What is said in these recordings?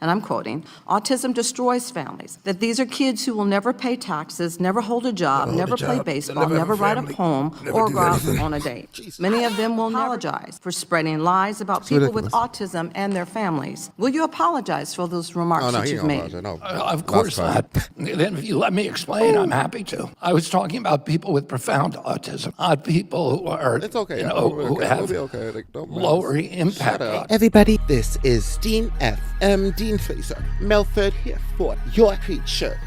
and I'm quoting, "Autism destroys families, that these are kids who will never pay taxes, never hold a job, never play baseball, never write a poem, or go out on a date. Many of them will apologize for spreading lies about people with autism and their families. Will you apologize for those remarks that you've made?" Of course not. Then if you let me explain, I'm happy to. I was talking about people with profound autism, not people who are, It's okay. who have lower impact. Everybody, this is Dean FM, Deanfmofficial. Melford here for your creature.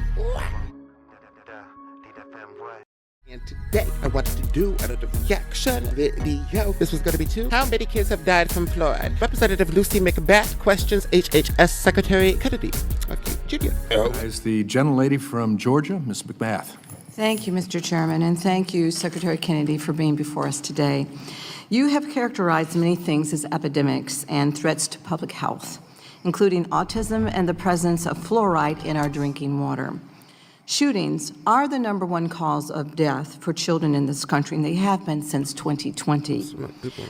And today, I wanted to do another reaction video. This was going to be two. How many kids have died from fluoride? Representative Lucy McBath questions HHS Secretary Kennedy. Okay, Junior. As the gentlelady from Georgia, Ms. McBath. Thank you, Mr. Chairman, and thank you, Secretary Kennedy, for being before us today. You have characterized many things as epidemics and threats to public health, including autism and the presence of fluoride in our drinking water. Shootings are the #1 cause of death for children in this country, and they have been since 2020.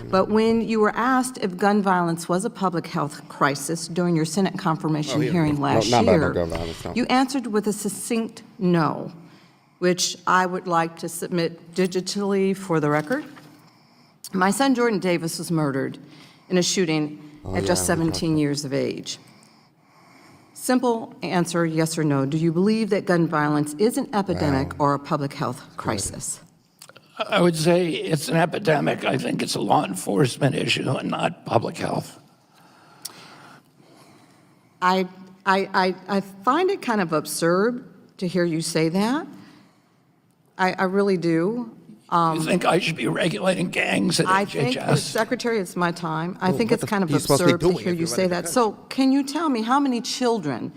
But when you were asked if gun violence was a public health crisis during your Senate confirmation hearing last year, you answered with a succinct no, which I would like to submit digitally for the record. My son Jordan Davis was murdered in a shooting at just 17 years of age. Simple answer, yes or no. Do you believe that gun violence is an epidemic or a public health crisis? I would say it's an epidemic. I think it's a law enforcement issue and not public health. I find it kind of absurd to hear you say that. I really do. You think I should be regulating gangs at I HHS? think, Secretary, it's my time. I think it's kind of absurd to hear you say that. So can you tell me how many children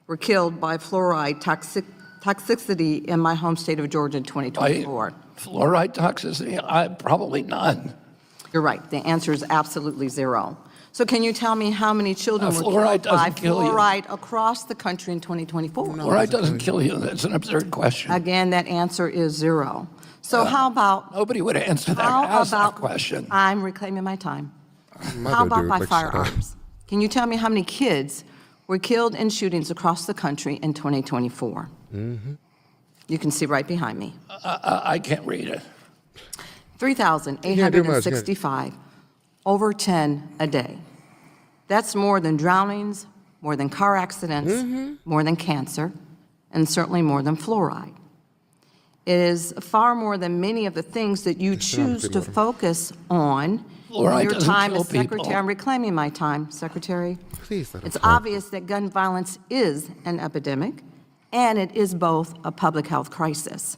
were killed by fluoride toxicity in my home state of Georgia in 2024? Fluoride toxicity? Probably none. You're right. The answer is absolutely zero. So can you tell me how many children were Fluoride killed by doesn't kill you. fluoride across the country in 2024? Fluoride doesn't kill you. That's an absurd question. Again, that answer is zero. So how about... Nobody would answer that, ask that question. I'm reclaiming my time. How about by firearms? Can you tell me how many kids were killed in shootings across the country in 2024? You can see right behind me. I can't read it. 3,865, over 10 a day. That's more than drownings, more than car accidents, more than cancer, and certainly more than fluoride. It is far more than many of the things that you choose to focus on in your time as Secretary. I'm reclaiming my time, Secretary. Please let It's obvious that gun violence is an epidemic, and it is both a public health crisis.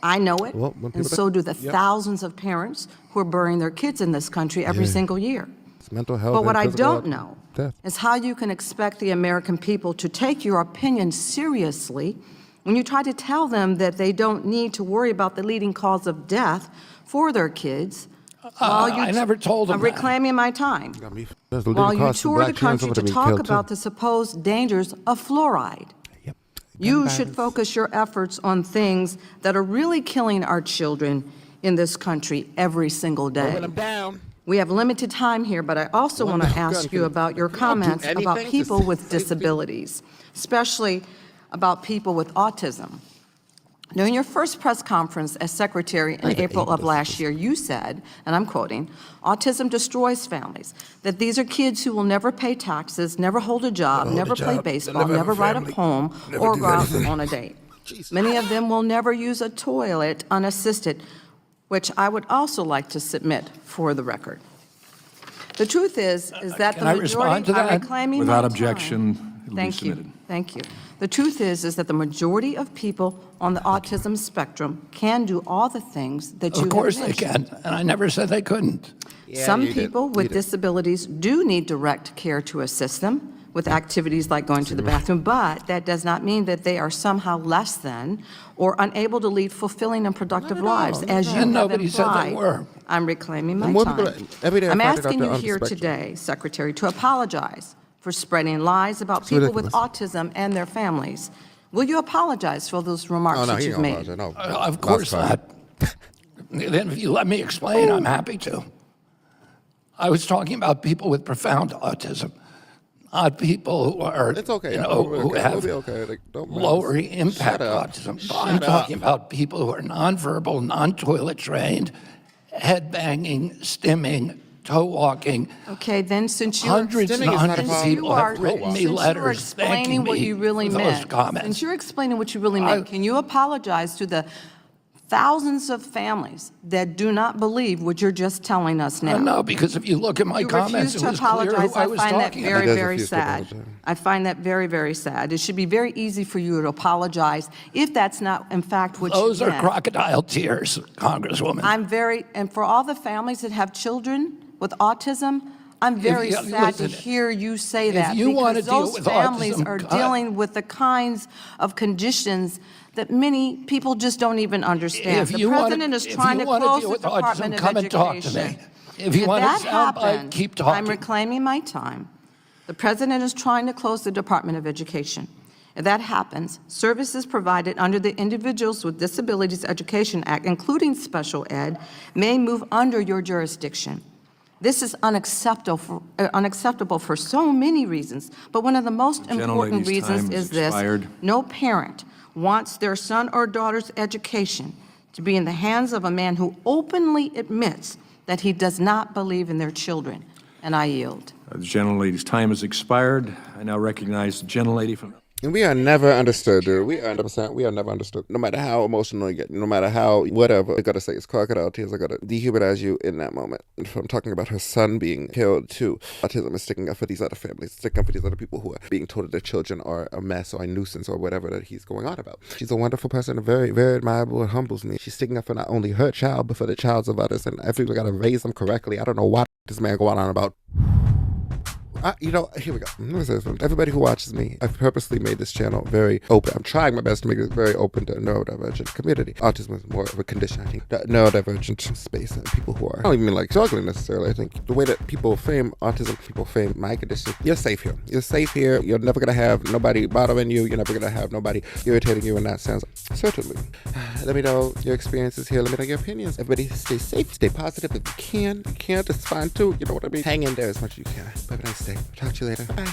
I know it, and so do the thousands of parents who are burying their kids in this country every single year. It's mental health. But what I don't know is how you can expect the American people to take your opinion seriously when you try to tell them that they don't need to worry about the leading cause of death for their kids. I never told them I'm reclaiming my time. While you tour the country to talk about the supposed dangers of fluoride. You should focus your efforts on things that are really killing our children in this country every single day. We have limited time here, but I also want to ask you about your comments about people with disabilities, especially about people with autism. During your first press conference as Secretary in April of last year, you said, and I'm quoting, "Autism destroys families, that these are kids who will never pay taxes, never hold a job, never play baseball, never write a poem, or go out on a date. Many of them will never use a toilet unassisted," which I would also like to submit for the record. The truth is that the majority are reclaiming my time. Without objection, it will be submitted. Thank you. The truth is that the majority of people on the autism spectrum can do all the things that you have mentioned. Of course they can, and I never said they couldn't. Some people with disabilities do need direct care to assist them with activities like going to the bathroom, but that does not mean that they are somehow less than or unable to lead fulfilling and productive lives, as you have Nobody said they implied. were. I'm reclaiming my time. I'm asking you here today, Secretary, to apologize for spreading lies about people with autism and their families. Will you apologize for those remarks that you've made? Of course not. Then if you let me explain, I'm happy to. I was talking about people with profound autism, on people who are, It's okay. you Yeah, know, we'll be who okay. have We'll be okay. Like, don't mind lower us. impact Shut up. autism. Shut I'm up. talking about people who are nonverbal, non-toilet trained, head banging, stimming, toe walking. Okay, then since you're Hundreds and Stimming is not hundreds a of problem. people have written me since you are letters thanking explaining what me you really for those meant, comments. since you're explaining what you really meant, can you apologize to the thousands of families that do not believe what you're just telling us now? No, because if you look at my You comments, refuse it to was clear apologize. who I I was find that talking very, about. He does very refuse to sad. apologize. I find that very, very sad. It should be very easy for you to apologize if that's not, in fact, what you Those are meant. crocodile tears, Congresswoman. And for all the families that have children with autism, I'm very you- sad to listen, hear you say if that you wanna because deal those with families autism, are cut. dealing with the kinds of conditions that many people just don't even understand. If The you wanna- president is if trying you to wanna close deal the with Department autism, of come and talk to Education. me. If you want a that soundbite, happens, keep I'm talking. reclaiming my time. The president is trying to close the Department of Education. If that happens, services provided under the Individuals with Disabilities Education Act, including special ed, may move under your jurisdiction. This is unacceptable for so many reasons, but one of the most The important gentlelady's reasons time has is this. expired. No parent wants their son or daughter's education to be in the hands of a man who openly admits that he does not believe in their children. And I yield. The gentlelady's time has expired. I now recognize the gentlelady from... And we are never understood, dude. We are never understood. No matter how emotional you get, no matter how whatever, I gotta say it's crocodile tears. I gotta dehumanize you in that moment. If I'm talking about her son being killed too, autism is sticking up for these other families, sticking up for these other people who are being told that their children are a mess or a nuisance or whatever that he's going on about. She's a wonderful person, very, very admirable, and humbles me. She's sticking up for not only her child, but for the childs of others. And I think we gotta raise them correctly. I don't know why this man going on about. Here we go. Let me say this one. Everybody who watches me, I've purposely made this channel very open. I'm trying my best to make it very open to the neurodivergent community. Autism is more of a condition, I think. The neurodivergent space and people who are, I don't even mean like struggling necessarily. I think the way that people frame autism, people frame my condition, you're safe here. You're safe here. You're never going to have nobody bothering you. You're never going to have nobody irritating you in that sense. Certainly. Let me know your experiences here. Let me know your opinions. Everybody stay safe, stay positive if you can. If you can't, it's fine too. You know what I mean? Hang in there as much as you can. Have a nice day. Talk to you later. Bye.